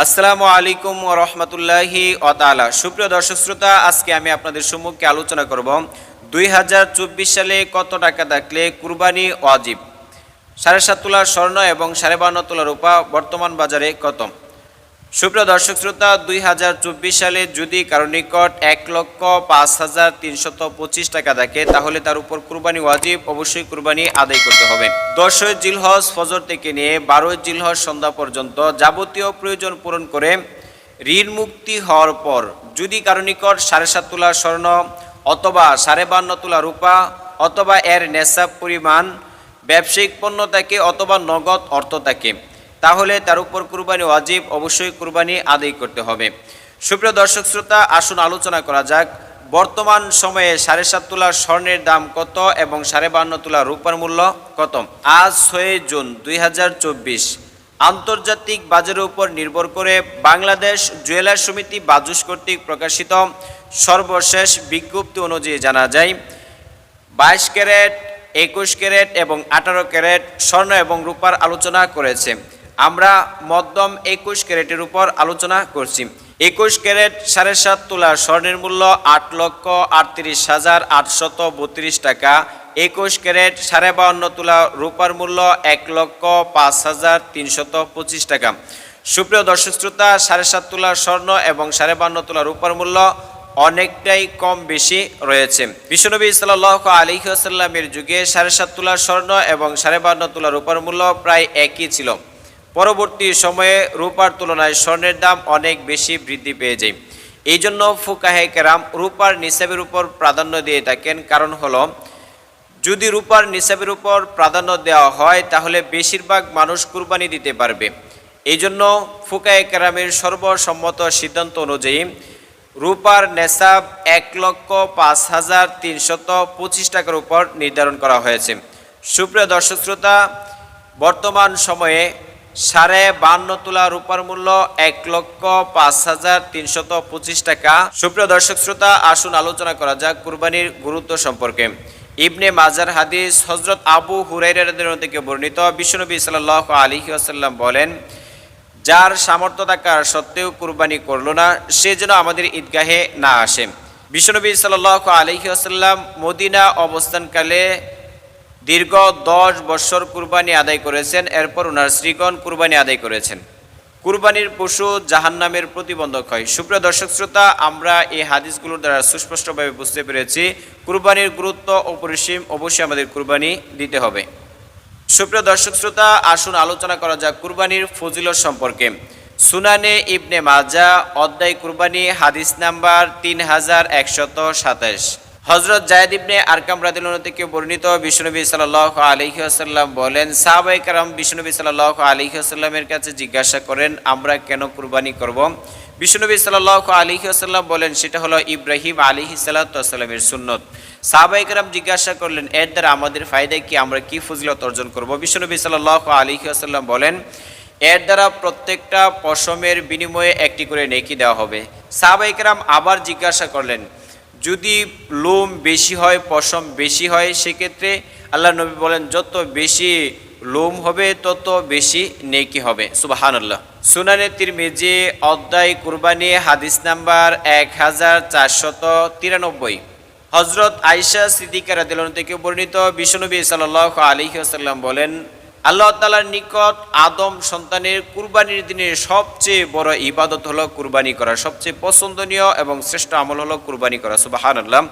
আসসালামু আলাইকুম ওয়া রাহমাতুল্লাহি ওয়া তাআলা। সুপ্রিয় দর্শক শ্রোতা, আজকে আমি আপনাদের সম্মুখে আলোচনা করব 2024 সালে কত টাকা থাকলে কুরবানি ওয়াজিব। 7.5 তোলা স্বর্ণ এবং 52.5 তোলা রূপা বর্তমান বাজারে কত? সুপ্রিয় দর্শক শ্রোতা, 2024 সালে যদি কারো নিকট 1,05,325 টাকা থাকে তাহলে তার উপর কুরবানি ওয়াজিব, অবশ্যই কুরবানি আদায় করতে হবে। 10 জিলহজ ফজর থেকে নিয়ে 12 জিলহজ সন্ধ্যা পর্যন্ত যাবতীয় প্রয়োজন পূরণ করে ঋণ মুক্তি হওয়ার পর যদি কারো নিকট 7.5 তোলা স্বর্ণ অথবা 52.5 তোলা রূপা অথবা এর নেশাব পরিমাণ ব্যবসায়িক পণ্য থাকে অথবা নগদ অর্থ থাকে তাহলে তার উপর কুরবানি ওয়াজিব, অবশ্যই কুরবানি আদায় করতে হবে। সুপ্রিয় দর্শক শ্রোতা, আসুন আলোচনা করা যাক বর্তমান সময়ে 7.5 তোলা স্বর্ণের দাম কত এবং 52.5 তোলা রূপার মূল্য কত। আজ 6 জুন 2024 আন্তর্জাতিক বাজারের উপর নির্ভর করে বাংলাদেশ জুয়েলার্স সমিতি বাজুস কর্তৃক প্রকাশিত সর্বশেষ বিজ্ঞপ্তি অনুযায়ী জানা যায় 22 ক্যারেট, 21 ক্যারেট এবং 18 ক্যারেট স্বর্ণ এবং রূপার আলোচনা করেছে। আমরা মধ্যম 21 ক্যারেটের উপর আলোচনা করছি। 21 ক্যারেট 7.5 তোলা স্বর্ণের মূল্য 8,38,832 টাকা। 21 ক্যারেট 52.5 তোলা রূপার মূল্য 1,05,325 টাকা। সুপ্রিয় দর্শক শ্রোতা, 7.5 তোলা স্বর্ণ এবং 52.5 তোলা রূপার মূল্য অনেকটাই কম বেশি রয়েছে। বিশ্বনবী সাল্লাল্লাহু আলাইহি ওয়াসাল্লামের যুগে 7.5 তোলা স্বর্ণ এবং 52.5 তোলা রূপার মূল্য প্রায় একই ছিল। পরবর্তী সময়ে রূপার তুলনায় স্বর্ণের দাম অনেক বেশি বৃদ্ধি পেয়ে যায়। এই জন্য ফুকাহে কেরাম রূপার নিসাবের উপর প্রাধান্য দিয়ে থাকেন। কারণ হলো, যদি রূপার নিসাবের উপর প্রাধান্য দেওয়া হয় তাহলে বেশিরভাগ মানুষ কুরবানি দিতে পারবে। এই জন্য ফুকাহে কেরামের সর্বসম্মত সিদ্ধান্ত অনুযায়ী রূপার নেসাব 1,05,325 টাকার উপর নির্ধারণ করা হয়েছে। সুপ্রিয় দর্শক শ্রোতা, বর্তমান সময়ে 52.5 তোলা রূপার মূল্য 1,05,325 টাকা। সুপ্রিয় দর্শক শ্রোতা, আসুন আলোচনা করা যাক কুরবানির গুরুত্ব সম্পর্কে। ইবনে মাজার হাদিস হযরত আবু হুরায়রা রাদিয়াল্লাহু আনহু থেকে বর্ণিত, বিশ্বনবী সাল্লাল্লাহু আলাইহি ওয়াসাল্লাম বলেন, যার সামর্থ্য থাকার সত্ত্বেও কুরবানি করলো না সে যেন আমাদের ঈদগাহে না আসে। বিশ্বনবী সাল্লাল্লাহু আলাইহি ওয়াসাল্লাম মদিনা অবস্থানকালে দীর্ঘ 10 বছর কুরবানি আদায় করেছেন। এরপর ওনার স্ত্রীগণ কুরবানি আদায় করেছেন। কুরবানির পশু জাহান্নামের প্রতিবন্ধক হয়। সুপ্রিয় দর্শক শ্রোতা, আমরা এই হাদিসগুলোর দ্বারা সুস্পষ্টভাবে বুঝতে পেরেছি কুরবানির গুরুত্ব অপরিসীম, অবশ্যই আমাদের কুরবানি দিতে হবে। সুপ্রিয় দর্শক শ্রোতা, আসুন আলোচনা করা যাক কুরবানির ফজিলত সম্পর্কে। সুনানে ইবনে মাজা অধ্যায় কুরবানি হাদিস নাম্বার 3127। হযরত যায়েদ ইবনে আরকাম রাদিয়াল্লাহু আনহু থেকে বর্ণিত, বিশ্বনবী সাল্লাল্লাহু আলাইহি ওয়াসাল্লাম বলেন, সাহাবায়ে কেরাম বিশ্বনবী সাল্লাল্লাহু আলাইহি ওয়াসাল্লামের কাছে জিজ্ঞাসা করেন, আমরা কেন কুরবানি করব? বিশ্বনবী সাল্লাল্লাহু আলাইহি ওয়াসাল্লাম বলেন, সেটা হলো ইব্রাহিম আলাইহিস সালাতু ওয়াসসালামের সুন্নত। সাহাবায়ে কেরাম জিজ্ঞাসা করলেন, এর দ্বারা আমাদের ফায়দা কি, আমরা কি ফজিলত অর্জন করব? বিশ্বনবী সাল্লাল্লাহু আলাইহি ওয়াসাল্লাম বলেন, এর দ্বারা প্রত্যেকটা পশমের বিনিময়ে একটি করে নেকি দেওয়া হবে। সাহাবায়ে কেরাম আবার জিজ্ঞাসা করলেন, যদি লোম বেশি হয়, পশম বেশি হয়, সেক্ষেত্রে আল্লাহ নবী বলেন, যত বেশি লোম হবে তত বেশি নেকি হবে। সুবহানাল্লাহ। সুনানে তিরমিজি অধ্যায় কুরবানি হাদিস নাম্বার 1493। হযরত আয়েশা সিদ্দিকা রাদিয়াল্লাহু আনহা থেকে বর্ণিত, বিশ্বনবী সাল্লাল্লাহু আলাইহি ওয়াসাল্লাম বলেন, আল্লাহ তাআলার নিকট আদম সন্তানের কুরবানির দিনের সবচেয়ে বড় ইবাদত হলো কুরবানি করা। সবচেয়ে পছন্দনীয় এবং শ্রেষ্ঠ আমল হলো কুরবানি করা। সুবহানাল্লাহ।